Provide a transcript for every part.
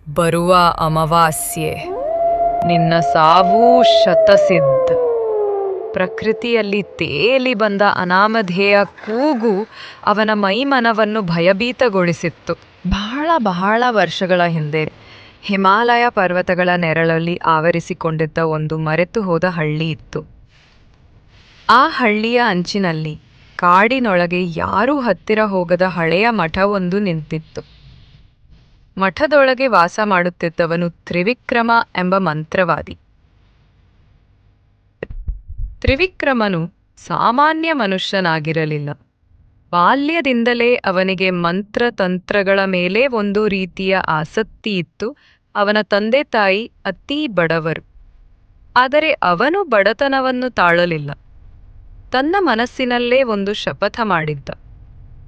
ಬರುವ ಅಮಾವಾಸ್ಯೆ ನಿನ್ನ ಸಾವು ಶತಸಿದ್ಧ. ಪ್ರಕೃತಿಯಲ್ಲಿ ತೇಲಿ ಬಂದ ಅನಾಮಧೇಯ ಕೂಗು ಅವನ ಮೈಮನವನ್ನು ಭಯಭೀತಗೊಳಿಸಿತ್ತು. ಬಹಳ ಬಹಳ ವರ್ಷಗಳ ಹಿಂದೆ ಹಿಮಾಲಯ ಪರ್ವತಗಳ ನೆರಳಲ್ಲಿ ಆವರಿಸಿಕೊಂಡಿದ್ದ ಒಂದು ಮರೆತು ಹೋದ ಹಳ್ಳಿ ಇತ್ತು. ಆ ಹಳ್ಳಿಯ ಅಂಚಿನಲ್ಲಿ ಕಾಡಿನೊಳಗೆ ಯಾರೂ ಹತ್ತಿರ ಹೋಗದ ಹಳೆಯ ಮಠವೊಂದು ನಿಂತಿತ್ತು. ಮಠದೊಳಗೆ ವಾಸ ಮಾಡುತ್ತಿದ್ದವನು ತ್ರಿವಿಕ್ರಮ ಎಂಬ ಮಂತ್ರವಾದಿ. ತ್ರಿವಿಕ್ರಮನು ಸಾಮಾನ್ಯ ಮನುಷ್ಯನಾಗಿರಲಿಲ್ಲ. ಬಾಲ್ಯದಿಂದಲೇ ಅವನಿಗೆ ಮಂತ್ರತಂತ್ರಗಳ ಮೇಲೆ ಒಂದು ರೀತಿಯ ಆಸಕ್ತಿ ಇತ್ತು. ಅವನ ತಂದೆ ತಾಯಿ ಅತೀ ಬಡವರು. ಆದರೆ ಅವನು ಬಡತನವನ್ನು ತಾಳಲಿಲ್ಲ. ತನ್ನ ಮನಸ್ಸಿನಲ್ಲೇ ಒಂದು ಶಪಥ ಮಾಡಿದ್ದ.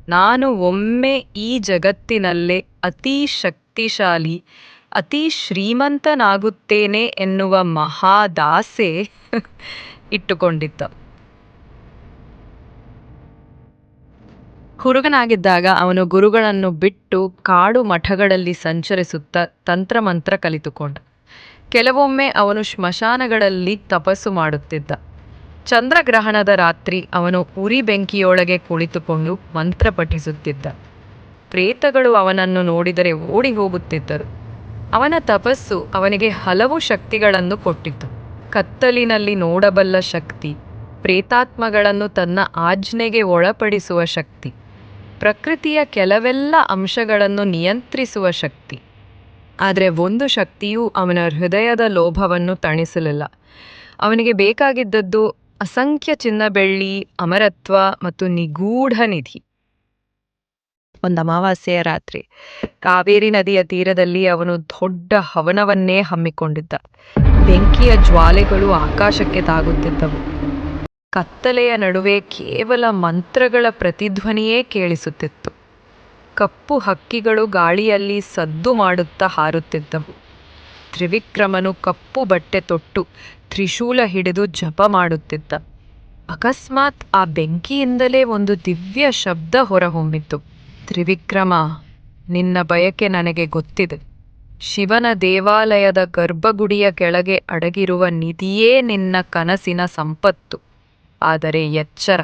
ನಾನು ಒಮ್ಮೆ ಈ ಜಗತ್ತಿನಲ್ಲೇ ಅತೀ ಶಕ್ತಿಶಾಲಿ, ಅತೀ ಶ್ರೀಮಂತನಾಗುತ್ತೇನೆ ಎನ್ನುವ ಮಹಾದಾಸೆ ಇಟ್ಟುಕೊಂಡಿದ್ದ. ಹುಡುಗನಾಗಿದ್ದಾಗ ಅವನು ಗುರುಗಳನ್ನು ಬಿಟ್ಟು ಕಾಡು ಮಠಗಳಲ್ಲಿ ಸಂಚರಿಸುತ್ತಾ ತಂತ್ರಮಂತ್ರ ಕಲಿತುಕೊಂಡ. ಕೆಲವೊಮ್ಮೆ ಅವನು ಸ್ಮಶಾನಗಳಲ್ಲಿ ತಪಸ್ಸು ಮಾಡುತ್ತಿದ್ದ. ಚಂದ್ರಗ್ರಹಣದ ರಾತ್ರಿ ಅವನು ಉರಿ ಬೆಂಕಿಯೊಳಗೆ ಕುಳಿತುಕೊಂಡು ಮಂತ್ರ ಪಠಿಸುತ್ತಿದ್ದ. ಪ್ರೇತಗಳು ಅವನನ್ನು ನೋಡಿದರೆ ಓಡಿ ಹೋಗುತ್ತಿದ್ದರು. ಅವನ ತಪಸ್ಸು ಅವನಿಗೆ ಹಲವು ಶಕ್ತಿಗಳನ್ನು ಕೊಟ್ಟಿತು. ಕತ್ತಲಿನಲ್ಲಿ ನೋಡಬಲ್ಲ ಶಕ್ತಿ, ಪ್ರೇತಾತ್ಮಗಳನ್ನು ತನ್ನ ಆಜ್ಞೆಗೆ ಒಳಪಡಿಸುವ ಶಕ್ತಿ, ಪ್ರಕೃತಿಯ ಕೆಲವೆಲ್ಲ ಅಂಶಗಳನ್ನು ನಿಯಂತ್ರಿಸುವ ಶಕ್ತಿ. ಆದರೆ ಒಂದು ಶಕ್ತಿಯೂ ಅವನ ಹೃದಯದ ಲೋಭವನ್ನು ತಣಿಸಲಿಲ್ಲ. ಅವನಿಗೆ ಬೇಕಾಗಿದ್ದದ್ದು ಅಸಂಖ್ಯ ಚಿನ್ನ, ಬೆಳ್ಳಿ, ಅಮರತ್ವ ಮತ್ತು ನಿಗೂಢ ನಿಧಿ. ಒಂದು ಅಮಾವಾಸ್ಯೆಯ ರಾತ್ರಿ ಕಾವೇರಿ ನದಿಯ ತೀರದಲ್ಲಿ ಅವನು ದೊಡ್ಡ ಹವನವನ್ನೇ ಹಮ್ಮಿಕೊಂಡಿದ್ದ. ಬೆಂಕಿಯ ಜ್ವಾಲೆಗಳು ಆಕಾಶಕ್ಕೆ ತಾಗುತ್ತಿದ್ದವು. ಕತ್ತಲೆಯ ನಡುವೆ ಕೇವಲ ಮಂತ್ರಗಳ ಪ್ರತಿಧ್ವನಿಯೇ ಕೇಳಿಸುತ್ತಿತ್ತು. ಕಪ್ಪು ಹಕ್ಕಿಗಳು ಗಾಳಿಯಲ್ಲಿ ಸದ್ದು ಮಾಡುತ್ತಾ ಹಾರುತ್ತಿದ್ದವು. ತ್ರಿವಿಕ್ರಮನು ಕಪ್ಪು ಬಟ್ಟೆ ತೊಟ್ಟು ತ್ರಿಶೂಲ ಹಿಡಿದು ಜಪ ಮಾಡುತ್ತಿದ್ದ. ಅಕಸ್ಮಾತ್ ಆ ಬೆಂಕಿಯಿಂದಲೇ ಒಂದು ದಿವ್ಯ ಶಬ್ದ ಹೊರಹೊಮ್ಮಿತು. ತ್ರಿವಿಕ್ರಮ, ನಿನ್ನ ಬಯಕೆ ನನಗೆ ಗೊತ್ತಿದೆ. ಶಿವನ ದೇವಾಲಯದ ಗರ್ಭಗುಡಿಯ ಕೆಳಗೆ ಅಡಗಿರುವ ನಿಧಿಯೇ ನಿನ್ನ ಕನಸಿನ ಸಂಪತ್ತು. ಆದರೆ ಎಚ್ಚರ,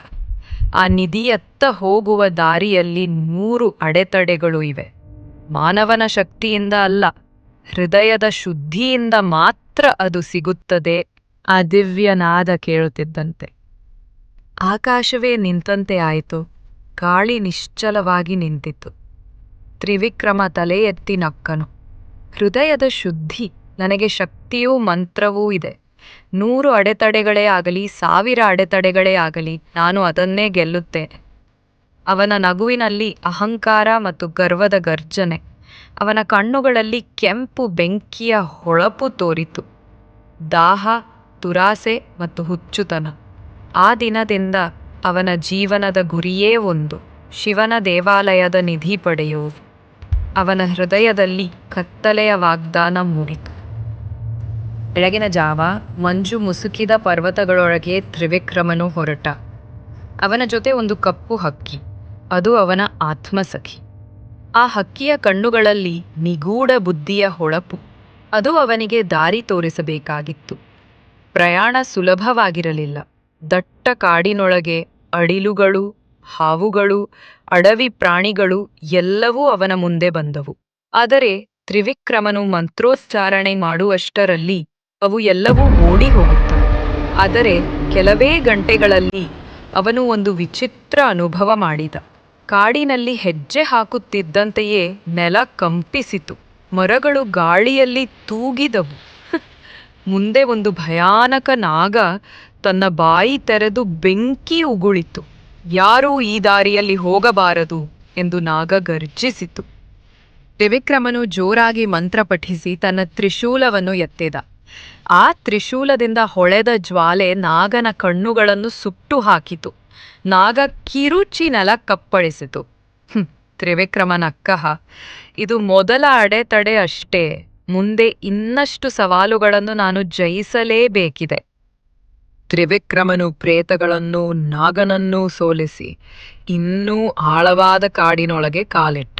ಆ ನಿಧಿಯತ್ತ ಹೋಗುವ ದಾರಿಯಲ್ಲಿ 3 ಅಡೆತಡೆಗಳು ಇವೆ. ಮಾನವನ ಶಕ್ತಿಯಿಂದ ಅಲ್ಲ, ಹೃದಯದ ಶುದ್ಧಿಯಿಂದ ಮಾತ್ರ ಅದು ಸಿಗುತ್ತದೆ. ಆ ದಿವ್ಯನಾದ ಕೇಳುತ್ತಿದ್ದಂತೆ ಆಕಾಶವೇ ನಿಂತಂತೆ ಆಯಿತು. ಗಾಳಿ ನಿಶ್ಚಲವಾಗಿ ನಿಂತಿತು. ತ್ರಿವಿಕ್ರಮ ತಲೆ ಎತ್ತಿ ನಕ್ಕನು. ಹೃದಯದ ಶುದ್ಧಿ, ನನಗೆ ಶಕ್ತಿಯೂ ಮಂತ್ರವೂ ಇದೆ. 100 ಅಡೆತಡೆಗಳೇ ಆಗಲಿ, 1000 ಅಡೆತಡೆಗಳೇ ಆಗಲಿ, ನಾನು ಅದನ್ನೇ ಗೆಲ್ಲುತ್ತೇನೆ. ಅವನ ನಗುವಿನಲ್ಲಿ ಅಹಂಕಾರ ಮತ್ತು ಗರ್ವದ ಗರ್ಜನೆ. ಅವನ ಕಣ್ಣುಗಳಲ್ಲಿ ಕೆಂಪು ಬೆಂಕಿಯ ಹೊಳಪು ತೋರಿತು. ದಾಹ, ದುರಾಸೆ ಮತ್ತು ಹುಚ್ಚುತನ. ಆ ದಿನದಿಂದ ಅವನ ಜೀವನದ ಗುರಿಯೇ ಒಂದು: ಶಿವನ ದೇವಾಲಯದ ನಿಧಿ ಪಡೆಯುವುದು. ಅವನ ಹೃದಯದಲ್ಲಿ ಕತ್ತಲೆಯ ವಾಗ್ದಾನ ಮೂಡಿತು. ಬೆಳಗಿನ ಜಾವ ಮಂಜು ಮುಸುಕಿದ ಪರ್ವತಗಳೊಳಗೆ ತ್ರಿವಿಕ್ರಮನು ಹೊರಟ. ಅವನ ಜೊತೆ ಒಂದು ಕಪ್ಪು ಹಕ್ಕಿ. ಅದು ಅವನ ಆತ್ಮಸಖಿ. ಆ ಹಕ್ಕಿಯ ಕಣ್ಣುಗಳಲ್ಲಿ ನಿಗೂಢ ಬುದ್ಧಿಯ ಹೊಳಪು. ಅದು ಅವನಿಗೆ ದಾರಿ ತೋರಿಸಬೇಕಾಗಿತ್ತು. ಪ್ರಯಾಣ ಸುಲಭವಾಗಿರಲಿಲ್ಲ. ದಟ್ಟ ಕಾಡಿನೊಳಗೆ ಅಳಿಲುಗಳು, ಹಾವುಗಳು, ಅಡವಿ ಪ್ರಾಣಿಗಳು ಎಲ್ಲವೂ ಅವನ ಮುಂದೆ ಬಂದವು. ಆದರೆ ತ್ರಿವಿಕ್ರಮನು ಮಂತ್ರೋಚ್ಚಾರಣೆ ಮಾಡುವಷ್ಟರಲ್ಲಿ ಅವು ಎಲ್ಲವೂ ಓಡಿ ಹೋಗುತ್ತವೆ. ಆದರೆ ಕೆಲವೇ ಗಂಟೆಗಳಲ್ಲಿ ಅವನು ಒಂದು ವಿಚಿತ್ರ ಅನುಭವ ಮಾಡಿದ. ಕಾಡಿನಲ್ಲಿ ಹೆಜ್ಜೆ ಹಾಕುತ್ತಿದ್ದಂತೆಯೇ ನೆಲ ಕಂಪಿಸಿತು. ಮರಗಳು ಗಾಳಿಯಲ್ಲಿ ತೂಗಿದವು. ಮುಂದೆ ಒಂದು ಭಯಾನಕ ನಾಗ ತನ್ನ ಬಾಯಿ ತೆರೆದು ಬೆಂಕಿ ಉಗುಳಿತು. ಯಾರೂ ಈ ದಾರಿಯಲ್ಲಿ ಹೋಗಬಾರದು ಎಂದು ನಾಗ ಗರ್ಜಿಸಿತು. ತ್ರಿವಿಕ್ರಮನು ಜೋರಾಗಿ ಮಂತ್ರ ಪಠಿಸಿ ತನ್ನ ತ್ರಿಶೂಲವನ್ನು ಎತ್ತಿದ. ಆ ತ್ರಿಶೂಲದಿಂದ ಹೊಳೆದ ಜ್ವಾಲೆ ನಾಗನ ಕಣ್ಣುಗಳನ್ನು ಸುಟ್ಟು ಹಾಕಿತು. ನಾಗ ಕಿರುಚಿ ನೆಲ ಕಪ್ಪಳಿಸಿತು. ತ್ರಿವಿಕ್ರಮನಕ್ಕಹ, ಇದು ಮೊದಲ ಅಡೆತಡೆ ಅಷ್ಟೇ. ಮುಂದೆ ಇನ್ನಷ್ಟು ಸವಾಲುಗಳನ್ನು ನಾನು ಜಯಿಸಲೇಬೇಕಿದೆ. ತ್ರಿವಿಕ್ರಮನು ಪ್ರೇತಗಳನ್ನೂ ನಾಗನನ್ನೂ ಸೋಲಿಸಿ ಇನ್ನೂ ಆಳವಾದ ಕಾಡಿನೊಳಗೆ ಕಾಲಿಟ್ಟ.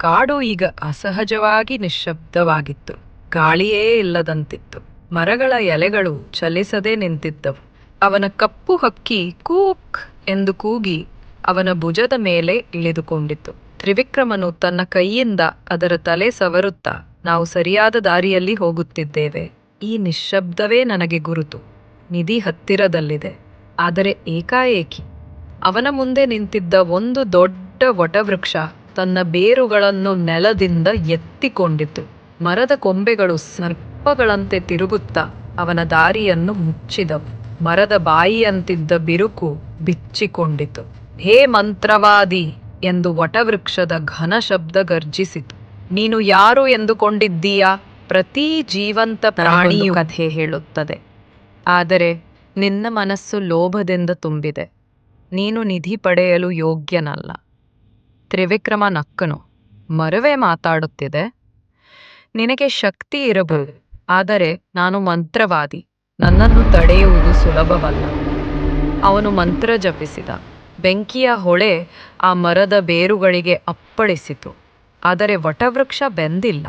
ಕಾಡು ಈಗ ಅಸಹಜವಾಗಿ ನಿಶ್ಶಬ್ದವಾಗಿತ್ತು. ಗಾಳಿಯೇ ಇಲ್ಲದಂತಿತ್ತು. ಮರಗಳ ಎಲೆಗಳು ಚಲಿಸದೆ ನಿಂತಿದ್ದವು. ಅವನ ಕಪ್ಪು ಹಕ್ಕಿ ಕೂಕ್ ಎಂದು ಕೂಗಿ ಅವನ ಭುಜದ ಮೇಲೆ ಇಳಿದುಕೊಂಡಿತು. ತ್ರಿವಿಕ್ರಮನು ತನ್ನ ಕೈಯಿಂದ ಅದರ ತಲೆ ಸವರುತ್ತಾ, ನಾವು ಸರಿಯಾದ ದಾರಿಯಲ್ಲಿ ಹೋಗುತ್ತಿದ್ದೇವೆ. ಈ ನಿಶ್ಶಬ್ದವೇ ನನಗೆ ಗುರುತು. ನಿಧಿ ಹತ್ತಿರದಲ್ಲಿದೆ. ಆದರೆ ಏಕಾಏಕಿ ಅವನ ಮುಂದೆ ನಿಂತಿದ್ದ ಒಂದು ದೊಡ್ಡ ವಟವೃಕ್ಷ ತನ್ನ ಬೇರುಗಳನ್ನು ನೆಲದಿಂದ ಎತ್ತಿಕೊಂಡಿತು. ಮರದ ಕೊಂಬೆಗಳು ಸರ್ಪಗಳಂತೆ ತಿರುಗುತ್ತಾ ಅವನ ದಾರಿಯನ್ನು ಮುಚ್ಚಿದವು. ಮರದ ಬಾಯಿಯಂತಿದ್ದ ಬಿರುಕು ಬಿಚ್ಚಿಕೊಂಡಿತು. ಹೇ ಮಂತ್ರವಾದಿ ಎಂದು ವಟವೃಕ್ಷದ ಘನ ಶಬ್ದ ಗರ್ಜಿಸಿತು. ನೀನು ಯಾರು ಎಂದುಕೊಂಡಿದ್ದೀಯಾ? ಪ್ರತಿ ಜೀವಂತ ಪ್ರಾಣಿಯು ಕಥೆ ಹೇಳುತ್ತದೆ. ಆದರೆ ನಿನ್ನ ಮನಸ್ಸು ಲೋಭದಿಂದ ತುಂಬಿದೆ. ನೀನು ನಿಧಿ ಪಡೆಯಲು ಯೋಗ್ಯನಲ್ಲ. ತ್ರಿವಿಕ್ರಮ ನಕ್ಕನು. ಮರವೇ ಮಾತಾಡುತ್ತಿದೆ. ನಿನಗೆ ಶಕ್ತಿ ಇರಬಹುದು, ಆದರೆ ನಾನು ಮಂತ್ರವಾದಿ. ನನ್ನನ್ನು ತಡೆಯುವುದು ಸುಲಭವಲ್ಲ. ಅವನು ಮಂತ್ರ ಜಪಿಸಿದ. ಬೆಂಕಿಯ ಹೊಳೆ ಆ ಮರದ ಬೇರುಗಳಿಗೆ ಅಪ್ಪಳಿಸಿತು. ಆದರೆ ವಟವೃಕ್ಷ ಬೆಂದಿಲ್ಲ.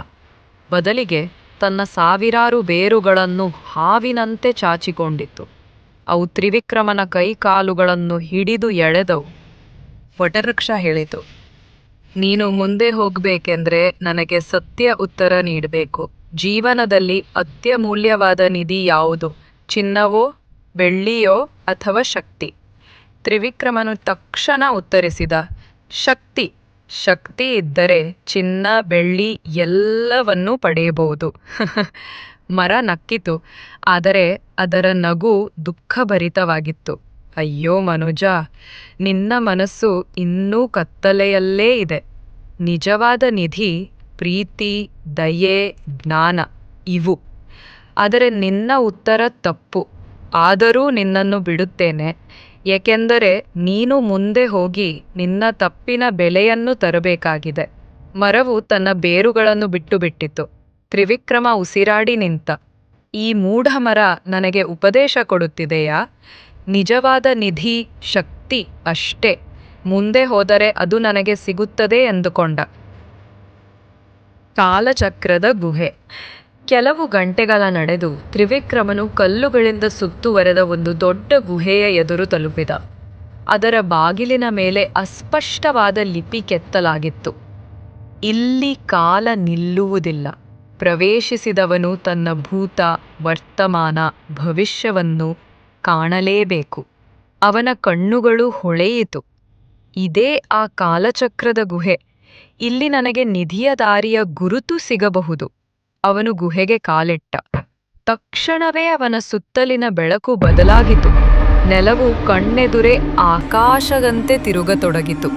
ಬದಲಿಗೆ ತನ್ನ ಸಾವಿರಾರು ಬೇರುಗಳನ್ನು ಹಾವಿನಂತೆ ಚಾಚಿಕೊಂಡಿತು. ಅವು ತ್ರಿವಿಕ್ರಮನ ಕೈಕಾಲುಗಳನ್ನು ಹಿಡಿದು ಎಳೆದವು. ವಟವೃಕ್ಷ ಹೇಳಿತು, ನೀನು ಮುಂದೆ ಹೋಗಬೇಕೆಂದ್ರೆ ನನಗೆ ಸತ್ಯ ಉತ್ತರ ನೀಡಬೇಕು. ಜೀವನದಲ್ಲಿ ಅತ್ಯಮೂಲ್ಯವಾದ ನಿಧಿ ಯಾವುದು? ಚಿನ್ನವೋ, ಬೆಳ್ಳಿಯೋ ಅಥವಾ ಶಕ್ತಿ? ತ್ರಿವಿಕ್ರಮನು ತಕ್ಷಣ ಉತ್ತರಿಸಿದ, ಶಕ್ತಿ. ಶಕ್ತಿ ಇದ್ದರೆ ಚಿನ್ನ, ಬೆಳ್ಳಿ ಎಲ್ಲವನ್ನೂ ಪಡೆಯಬಹುದು. ಮರ ನಕ್ಕಿತು, ಆದರೆ ಅದರ ನಗು ದುಃಖಭರಿತವಾಗಿತ್ತು. ಅಯ್ಯೋ ಮನುಜ, ನಿನ್ನ ಮನಸ್ಸು ಇನ್ನೂ ಕತ್ತಲೆಯಲ್ಲೇ ಇದೆ. ನಿಜವಾದ ನಿಧಿ ಪ್ರೀತಿ, ದಯೆ, ಜ್ಞಾನ ಇವು. ಆದರೆ ನಿನ್ನ ಉತ್ತರ ತಪ್ಪು. ಆದರೂ ನಿನ್ನನ್ನು ಬಿಡುತ್ತೇನೆ, ಏಕೆಂದರೆ ನೀನು ಮುಂದೆ ಹೋಗಿ ನಿನ್ನ ತಪ್ಪಿನ ಬೆಲೆಯನ್ನು ತರಬೇಕಾಗಿದೆ. ಮರವು ತನ್ನ ಬೇರುಗಳನ್ನು ಬಿಟ್ಟಿತು. ತ್ರಿವಿಕ್ರಮ ಉಸಿರಾಡಿ ನಿಂತ. ಈ ಮೂಢ ಮರ ನನಗೆ ಉಪದೇಶ ಕೊಡುತ್ತಿದೆಯಾ? ನಿಜವಾದ ನಿಧಿ ಶಕ್ತಿ ಅಷ್ಟೇ. ಮುಂದೆ ಹೋದರೆ ಅದು ನನಗೆ ಸಿಗುತ್ತದೆ ಎಂದುಕೊಂಡ. ಕಾಲಚಕ್ರದ ಗುಹೆ. ಕೆಲವು ಗಂಟೆಗಳ ನಡೆದು ತ್ರಿವಿಕ್ರಮನು ಕಲ್ಲುಗಳಿಂದ ಸುತ್ತುವರೆದ ಒಂದು ದೊಡ್ಡ ಗುಹೆಯ ಎದುರು ತಲುಪಿದ. ಅದರ ಬಾಗಿಲಿನ ಮೇಲೆ ಅಸ್ಪಷ್ಟವಾದ ಲಿಪಿ ಕೆತ್ತಲಾಗಿತ್ತು. ಇಲ್ಲಿ ಕಾಲ ನಿಲ್ಲುವುದಿಲ್ಲ. ಪ್ರವೇಶಿಸಿದವನು ತನ್ನ ಭೂತ, ವರ್ತಮಾನ, ಭವಿಷ್ಯವನ್ನು ಕಾಣಲೇಬೇಕು. ಅವನ ಕಣ್ಣುಗಳು ಹೊಳೆಯಿತು. ಇದೇ ಆ ಕಾಲಚಕ್ರದ ಗುಹೆ. ಇಲ್ಲಿ ನನಗೆ ನಿಧಿಯ ದಾರಿಯ ಗುರುತು ಸಿಗಬಹುದು. ಅವನು ಗುಹೆಗೆ ಕಾಲಿಟ್ಟ. ತಕ್ಷಣವೇ ಅವನ ಸುತ್ತಲಿನ ಬೆಳಕು ಬದಲಾಗಿತು. ನೆಲವು ಕಣ್ಣೆದುರೇ ಆಕಾಶದಂತೆ ತಿರುಗತೊಡಗಿತು.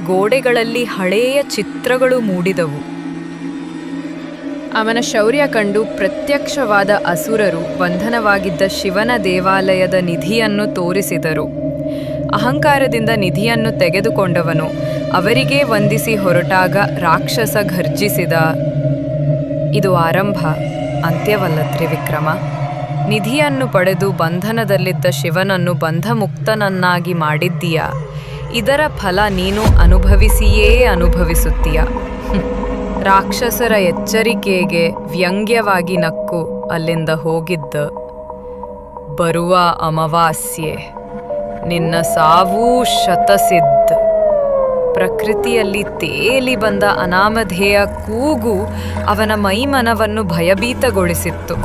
ಗೋಡೆಗಳಲ್ಲಿ ಹಳೆಯ ಚಿತ್ರಗಳು ಮೂಡಿದವು. ಅವನ ಶೌರ್ಯ ಕಂಡು ಪ್ರತ್ಯಕ್ಷವಾದ ಅಸುರರು ಬಂಧನವಾಗಿದ್ದ ಶಿವನ ದೇವಾಲಯದ ನಿಧಿಯನ್ನು ತೋರಿಸಿದರು. ಅಹಂಕಾರದಿಂದ ನಿಧಿಯನ್ನು ತೆಗೆದುಕೊಂಡವನು ಅವರಿಗೇ ವಂದಿಸಿ ಹೊರಟಾಗ ರಾಕ್ಷಸ ಘರ್ಜಿಸಿದ, ಇದು ಆರಂಭ, ಅಂತ್ಯವಲ್ಲ ತ್ರಿವಿಕ್ರಮ. ನಿಧಿಯನ್ನು ಪಡೆದು ಬಂಧನದಲ್ಲಿದ್ದ ಶಿವನನ್ನು ಬಂಧಮುಕ್ತನನ್ನಾಗಿ ಮಾಡಿದ್ದೀಯಾ. ಇದರ ಫಲ ನೀನು ಅನುಭವಿಸಿಯೇ ಅನುಭವಿಸುತ್ತೀಯ. ರಾಕ್ಷಸರ ಎಚ್ಚರಿಕೆಗೆ ವ್ಯಂಗ್ಯವಾಗಿ ನಕ್ಕು ಅಲ್ಲಿಂದ ಹೋಗಿದ್ದ. ಬರುವ ಅಮಾವಾಸ್ಯೆ ನಿನ್ನ ಸಾವೂ ಶತಸಿದ್ಧ. ಪ್ರಕೃತಿಯಲ್ಲಿ ತೇಲಿ ಬಂದ ಅನಾಮಧೇಯ ಕೂಗು ಅವನ ಮೈಮನವನ್ನು ಭಯಭೀತಗೊಳಿಸಿತ್ತು.